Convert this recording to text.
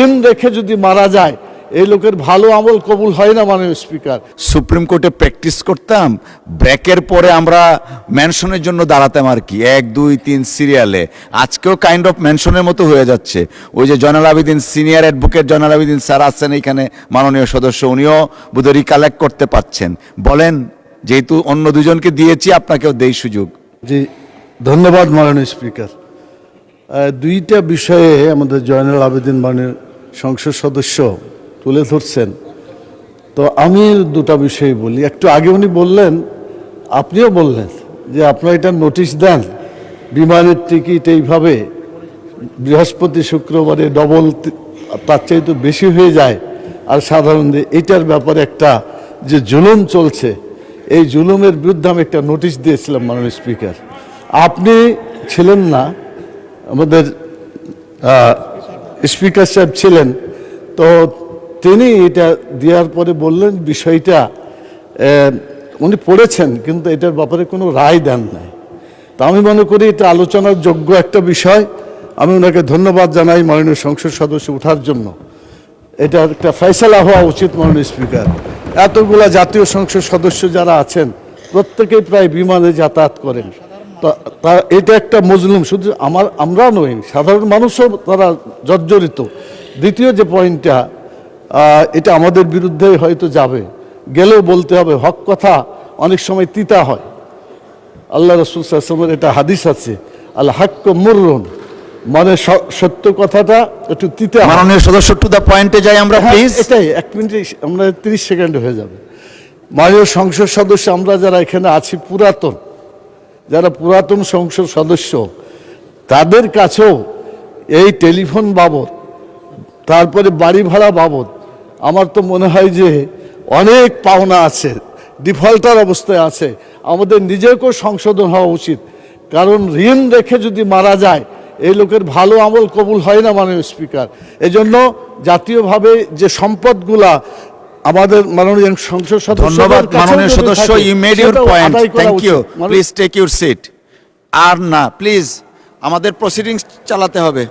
ঋণ রেখে যদি মারা যায় এই লোকের ভালো আমল কবুল হয় না। মাননীয় স্পিকার, সুপ্রিম কোর্টে প্র্যাকটিস করতাম, ব্রেকের পরে আমরা মেনশনের জন্য দাঁড়াতাম আর কি, 1 2 3 সিরিয়ালে। আজকেও কাইন্ড অফ মেনশনের মতো হয়ে যাচ্ছে। ওই যে Joynal Abedin, senior advocate Joynal Abedin sir আছেন এখানে, মাননীয় সদস্য, উনিও বোধহয় রিকালেক্ট করতে পারছেন। বলেন, যেহেতু অন্য দুজনকে দিয়েছি আপনাকেও দেই সুযোগ। জি ধন্যবাদ মাননীয় স্পিকার। দুইটা বিষয়ে আমাদের জয়নাল আবেদিন মাননীয় সংসদ সদস্য তুলে ধরছেন, তো আমি দুটা বিষয় বলি। একটু আগে উনি বললেন, আপনিও বললেন যে আপনারা এটা নোটিশ দেন, বিমানের টিকিট এইভাবে বৃহস্পতি শুক্রবারে ডবল, তার চাইতে বেশি হয়ে যায়। আর সাধারণত এটার ব্যাপারে একটা যে জুলুম চলছে, এই জুলুমের বিরুদ্ধে আমি একটা নোটিশ দিয়েছিলাম মাননীয় স্পিকার। আপনি ছিলেন না, আমাদের স্পিকার সাহেব ছিলেন, তো তিনি এটা দেওয়ার পরে বললেন বিষয়টা উনি পড়েছেন কিন্তু এটার ব্যাপারে কোনো রায় দেন নাই। তা আমি মনে করি এটা আলোচনার যোগ্য একটা বিষয়। আমি ওনাকে ধন্যবাদ জানাই মাননীয় সংসদ সদস্য ওঠার জন্য। এটা একটা ফয়সালা হওয়া উচিত মাননীয় স্পিকার। এতগুলা জাতীয় সংসদ সদস্য যারা আছেন প্রত্যেকেই প্রায় বিমানে যাতায়াত করেন, তা এটা একটা মজলুম, শুধু আমরা নই, সাধারণ মানুষও তারা জর্জরিত। দ্বিতীয় যে পয়েন্টটা, এটা আমাদের বিরুদ্ধে হয়তো যাবে, গেলেও বলতে হবে, হক কথা অনেক সময় তিতা হয়। আল্লাহ রাসূল সাল্লাল্লাহু আলাইহি ওয়াসাল্লামের এটা হাদিস আছে, আল হাক্কু মুররুন, মানে সত্য কথাটা একটু তিতা। মাননীয় সদস্য, টু দ্য পয়েন্টে যাই আমরা প্লিজ। এটাই 1 মিনিটে, আমরা 30 সেকেন্ড হয়ে যাবে। মাননীয় সংসদ সদস্য, আমরা যারা এখানে আছি যারা পুরাতন সংসদ সদস্য, তাদের কাছেও এই টেলিফোন বাবদ, তারপরে বাড়ি ভাড়া বাবদ আমার তো মনে হয় যে অনেক পাওনা আছে, ডিফল্টার অবস্থায় আছে। আমাদের নিজেকেও সংশোধন হওয়া উচিত, কারণ ঋণ রেখে যদি মারা যায় এই লোকের ভালো আমল কবুল হয় না। মাননীয় স্পিকার, এজন্য জাতীয়ভাবে যে সম্পদগুলা আমাদের মাননীয় সংসদ সদস্য, ধন্যবাদ মাননীয় সদস্য, you made your point, thank you, please take your seat. আর না প্লিজ, আমাদের প্রসিডিংস চালাতে হবে।